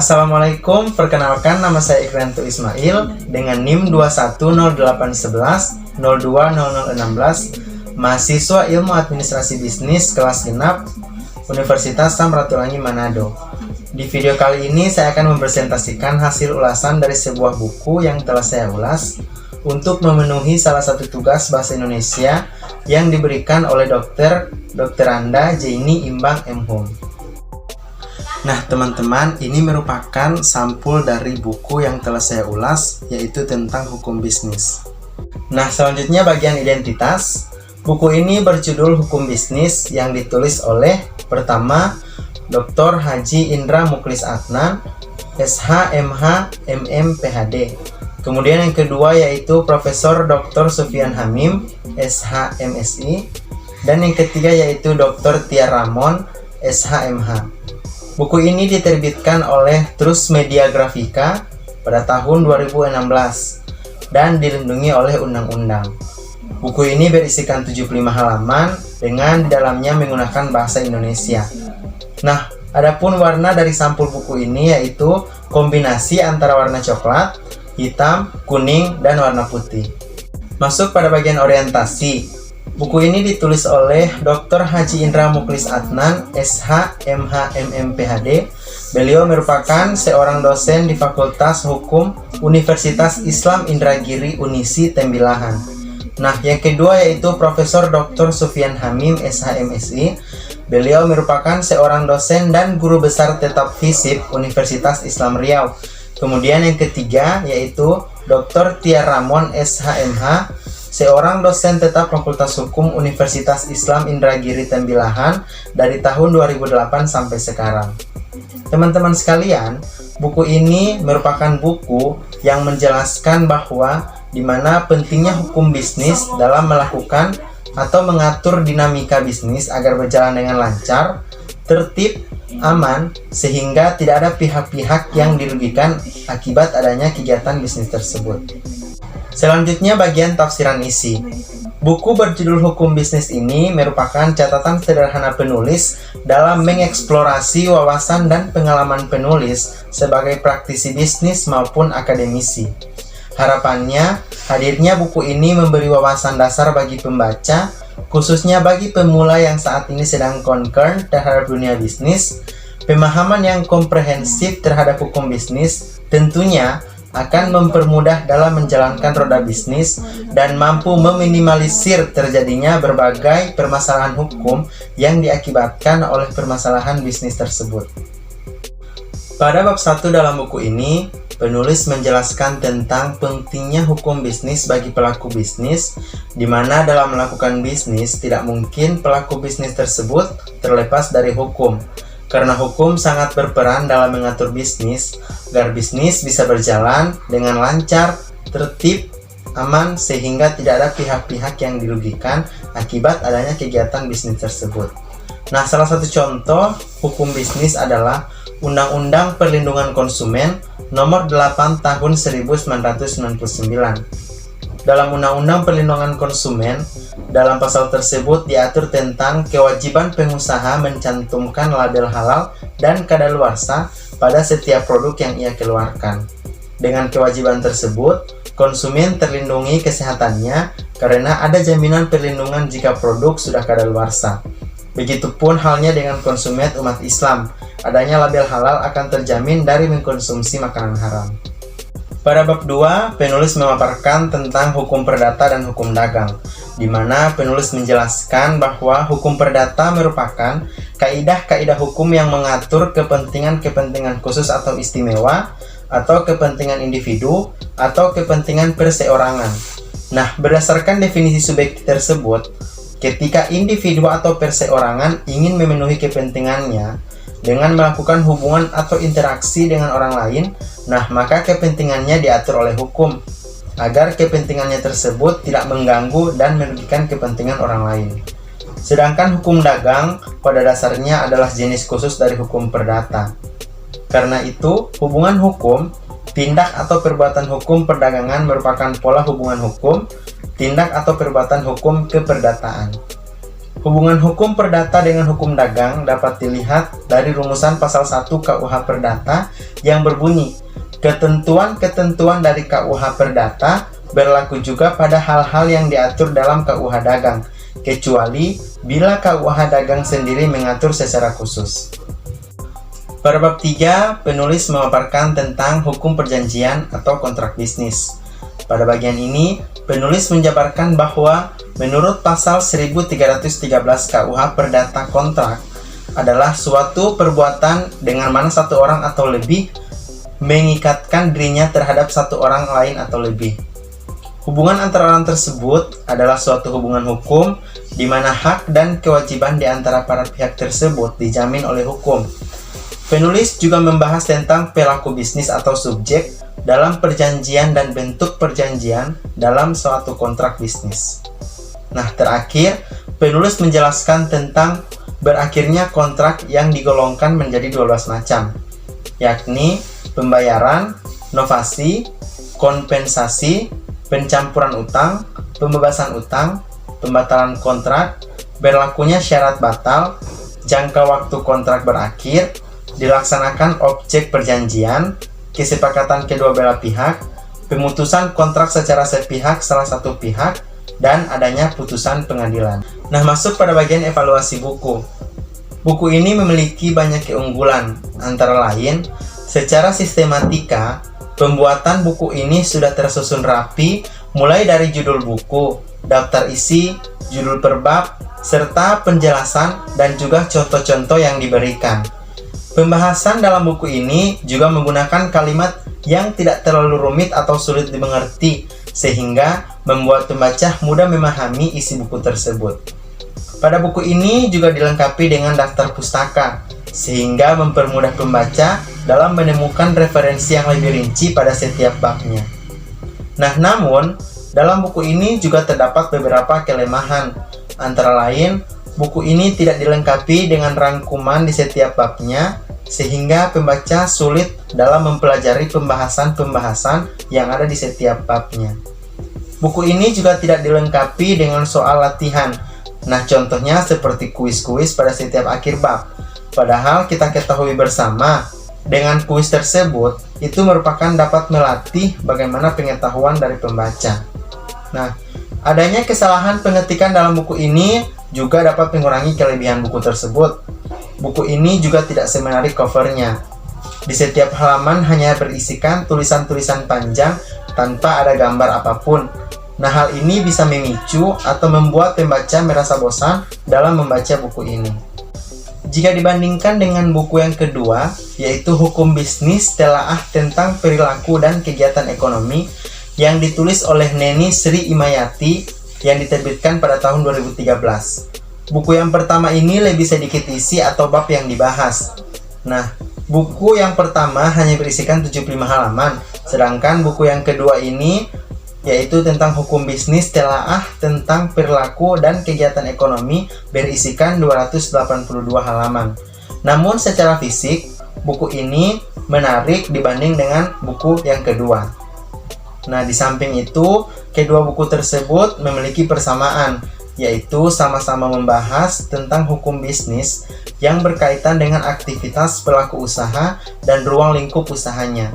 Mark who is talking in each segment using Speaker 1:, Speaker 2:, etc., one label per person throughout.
Speaker 1: Assalamualaikum, perkenalkan nama saya Ikranto Ismail dengan NIM 210811 020016, mahasiswa Ilmu Administrasi Bisnis kelas genap Universitas Samratulangi Manado. Di video kali ini saya akan mempresentasikan hasil ulasan dari sebuah buku yang telah saya ulas untuk memenuhi salah satu tugas bahasa Indonesia yang diberikan oleh Dr. Anda Jaini Imbang M. Hum. Nah teman-teman, ini merupakan sampul dari buku yang telah saya ulas, yaitu tentang hukum bisnis. Nah selanjutnya bagian identitas. Buku ini berjudul Hukum Bisnis yang ditulis oleh pertama Dr. Haji Indra Muklis Adnan, SH, MH, MM, PhD. Kemudian yang kedua yaitu Profesor Dr. Sufyan Hamim, SH, MSI. Dan yang ketiga yaitu Dr. Tia Ramon, SH, MH. Buku ini diterbitkan oleh Trus Media Grafika pada tahun 2016 dan dilindungi oleh undang-undang. Buku ini berisikan 75 halaman dengan di dalamnya menggunakan bahasa Indonesia. Nah, adapun warna dari sampul buku ini yaitu kombinasi antara warna coklat, hitam, kuning, dan warna putih. Masuk pada bagian orientasi. Buku ini ditulis oleh Dr. Haji Indra Muklis Adnan, SH, MH, MM, PhD. Beliau merupakan seorang dosen di Fakultas Hukum Universitas Islam Indragiri Unisi Tembilahan. Nah, yang kedua yaitu Profesor Dr. Sufyan Hamim, SH, MSI. Beliau merupakan seorang dosen dan guru besar tetap FISIP Universitas Islam Riau. Kemudian yang ketiga yaitu Dr. Tia Ramon, SH, MH. Seorang dosen tetap Fakultas Hukum Universitas Islam Indragiri Tembilahan dari tahun 2008 sampai sekarang. Teman-teman sekalian, buku ini merupakan buku yang menjelaskan bahwa di mana pentingnya hukum bisnis dalam melakukan atau mengatur dinamika bisnis agar berjalan dengan lancar, tertib, aman, sehingga tidak ada pihak-pihak yang dirugikan akibat adanya kegiatan bisnis tersebut. Selanjutnya bagian tafsiran isi. Buku berjudul Hukum Bisnis ini merupakan catatan sederhana penulis dalam mengeksplorasi wawasan dan pengalaman penulis sebagai praktisi bisnis maupun akademisi. Harapannya, hadirnya buku ini memberi wawasan dasar bagi pembaca, khususnya bagi pemula yang saat ini sedang concern terhadap dunia bisnis, pemahaman yang komprehensif terhadap hukum bisnis, tentunya akan mempermudah dalam menjalankan roda bisnis dan mampu meminimalisir terjadinya berbagai permasalahan hukum yang diakibatkan oleh permasalahan bisnis tersebut. Pada bab 1 dalam buku ini, penulis menjelaskan tentang pentingnya hukum bisnis bagi pelaku bisnis, di mana dalam melakukan bisnis tidak mungkin pelaku bisnis tersebut terlepas dari hukum. Karena hukum sangat berperan dalam mengatur bisnis, agar bisnis bisa berjalan dengan lancar, tertib, aman, sehingga tidak ada pihak-pihak yang dirugikan akibat adanya kegiatan bisnis tersebut. Nah, salah satu contoh hukum bisnis adalah Undang-Undang Perlindungan Konsumen Nomor 8 Tahun 1999. Dalam Undang-Undang Perlindungan Konsumen, dalam pasal tersebut diatur tentang kewajiban pengusaha mencantumkan label halal dan kadaluarsa pada setiap produk yang ia keluarkan. Dengan kewajiban tersebut, konsumen terlindungi kesehatannya karena ada jaminan perlindungan jika produk sudah kadaluarsa. Begitupun halnya dengan konsumen umat Islam, adanya label halal akan terjamin dari mengkonsumsi makanan haram. Pada bab 2, penulis memaparkan tentang hukum perdata dan hukum dagang, di mana penulis menjelaskan bahwa hukum perdata merupakan kaidah-kaidah hukum yang mengatur kepentingan-kepentingan khusus atau istimewa, atau kepentingan individu, atau kepentingan perseorangan. Nah, berdasarkan definisi subjektif tersebut, ketika individu atau perseorangan ingin memenuhi kepentingannya dengan melakukan hubungan atau interaksi dengan orang lain, nah maka kepentingannya diatur oleh hukum, agar kepentingannya tersebut tidak mengganggu dan merugikan kepentingan orang lain. Sedangkan hukum dagang pada dasarnya adalah jenis khusus dari hukum perdata. Karena itu, hubungan hukum, tindak atau perbuatan hukum perdagangan merupakan pola hubungan hukum, tindak atau perbuatan hukum keperdataan. Hubungan hukum perdata dengan hukum dagang dapat dilihat dari rumusan pasal 1 KUH Perdata yang berbunyi, ketentuan-ketentuan dari KUH Perdata berlaku juga pada hal-hal yang diatur dalam KUH Dagang, kecuali bila KUH Dagang sendiri mengatur secara khusus. Pada bab 3, penulis memaparkan tentang hukum perjanjian atau kontrak bisnis. Pada bagian ini, penulis menjabarkan bahwa menurut pasal 1313 KUH Perdata kontrak adalah suatu perbuatan dengan mana satu orang atau lebih mengikatkan dirinya terhadap satu orang lain atau lebih. Hubungan antara orang tersebut adalah suatu hubungan hukum di mana hak dan kewajiban di antara para pihak tersebut dijamin oleh hukum. Penulis juga membahas tentang pelaku bisnis atau subjek dalam perjanjian dan bentuk perjanjian dalam suatu kontrak bisnis. Nah, terakhir, penulis menjelaskan tentang berakhirnya kontrak yang digolongkan menjadi 12 macam, yakni pembayaran, novasi, kompensasi, pencampuran utang, pembebasan utang, pembatalan kontrak, berlakunya syarat batal, jangka waktu kontrak berakhir, dilaksanakan objek perjanjian, kesepakatan kedua belah pihak, pemutusan kontrak secara sepihak salah satu pihak, dan adanya putusan pengadilan. Nah, masuk pada bagian evaluasi buku. Buku ini memiliki banyak keunggulan, antara lain, secara sistematika, pembuatan buku ini sudah tersusun rapi, mulai dari judul buku, daftar isi, judul per bab, serta penjelasan dan juga contoh-contoh yang diberikan. Pembahasan dalam buku ini juga menggunakan kalimat yang tidak terlalu rumit atau sulit dimengerti, sehingga membuat pembaca mudah memahami isi buku tersebut. Pada buku ini juga dilengkapi dengan daftar pustaka, sehingga mempermudah pembaca dalam menemukan referensi yang lebih rinci pada setiap babnya. Nah, namun, dalam buku ini juga terdapat beberapa kelemahan. Antara lain, buku ini tidak dilengkapi dengan rangkuman di setiap babnya, sehingga pembaca sulit dalam mempelajari pembahasan-pembahasan yang ada di setiap babnya. Buku ini juga tidak dilengkapi dengan soal latihan. Nah, contohnya seperti kuis-kuis pada setiap akhir bab. Padahal kita ketahui bersama, dengan kuis tersebut, itu merupakan dapat melatih bagaimana pengetahuan dari pembaca. Nah, adanya kesalahan pengetikan dalam buku ini juga dapat mengurangi kelebihan buku tersebut. Buku ini juga tidak semenarik covernya. Di setiap halaman hanya berisikan tulisan-tulisan panjang tanpa ada gambar apapun. Nah, hal ini bisa memicu atau membuat pembaca merasa bosan dalam membaca buku ini. Jika dibandingkan dengan buku yang kedua, yaitu Hukum Bisnis Telaah tentang Perilaku dan Kegiatan Ekonomi, yang ditulis oleh Neni Sri Imayati, yang diterbitkan pada tahun 2013. Buku yang pertama ini lebih sedikit isi atau bab yang dibahas. Nah, buku yang pertama hanya berisikan 75 halaman, sedangkan buku yang kedua ini yaitu tentang Hukum Bisnis Telaah tentang Perilaku dan Kegiatan Ekonomi berisikan 282 halaman. Namun secara fisik, buku ini menarik dibanding dengan buku yang kedua. Nah, di samping itu, kedua buku tersebut memiliki persamaan, yaitu sama-sama membahas tentang hukum bisnis yang berkaitan dengan aktivitas pelaku usaha dan ruang lingkup usahanya,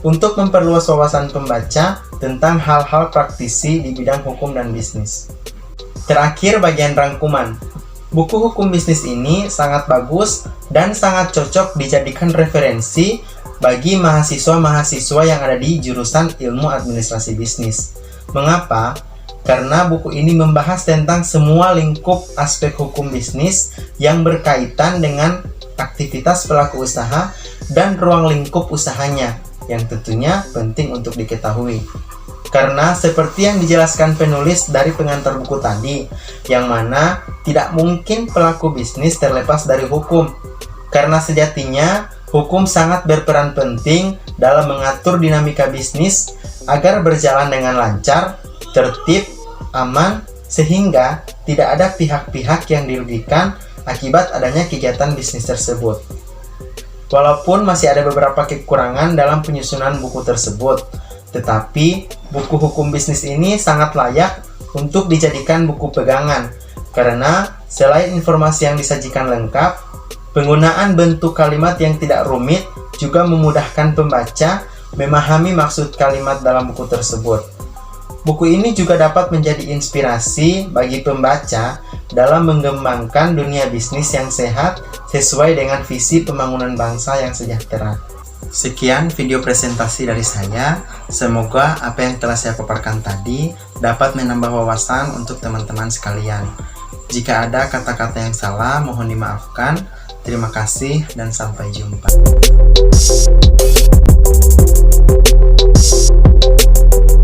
Speaker 1: untuk memperluas wawasan pembaca tentang hal-hal praktisi di bidang hukum dan bisnis. Terakhir, bagian rangkuman. Buku hukum bisnis ini sangat bagus dan sangat cocok dijadikan referensi bagi mahasiswa-mahasiswa yang ada di jurusan ilmu administrasi bisnis. Mengapa? Karena buku ini membahas tentang semua lingkup aspek hukum bisnis yang berkaitan dengan aktivitas pelaku usaha dan ruang lingkup usahanya, yang tentunya penting untuk diketahui. Karena seperti yang dijelaskan penulis dari pengantar buku tadi, yang mana tidak mungkin pelaku bisnis terlepas dari hukum. Karena sejatinya, hukum sangat berperan penting dalam mengatur dinamika bisnis agar berjalan dengan lancar, tertib, aman, sehingga tidak ada pihak-pihak yang dirugikan akibat adanya kegiatan bisnis tersebut. Walaupun masih ada beberapa kekurangan dalam penyusunan buku tersebut, tetapi buku hukum bisnis ini sangat layak untuk dijadikan buku pegangan, karena Selain informasi yang disajikan lengkap, penggunaan bentuk kalimat yang tidak rumit juga memudahkan pembaca memahami maksud kalimat dalam buku tersebut. Buku ini juga dapat menjadi inspirasi bagi pembaca dalam mengembangkan dunia bisnis yang sehat sesuai dengan visi pembangunan bangsa yang sejahtera. Sekian video presentasi dari saya. Semoga apa yang telah saya paparkan tadi dapat menambah wawasan untuk teman-teman sekalian. Jika ada kata-kata yang salah, mohon dimaafkan. Terima kasih dan sampai jumpa.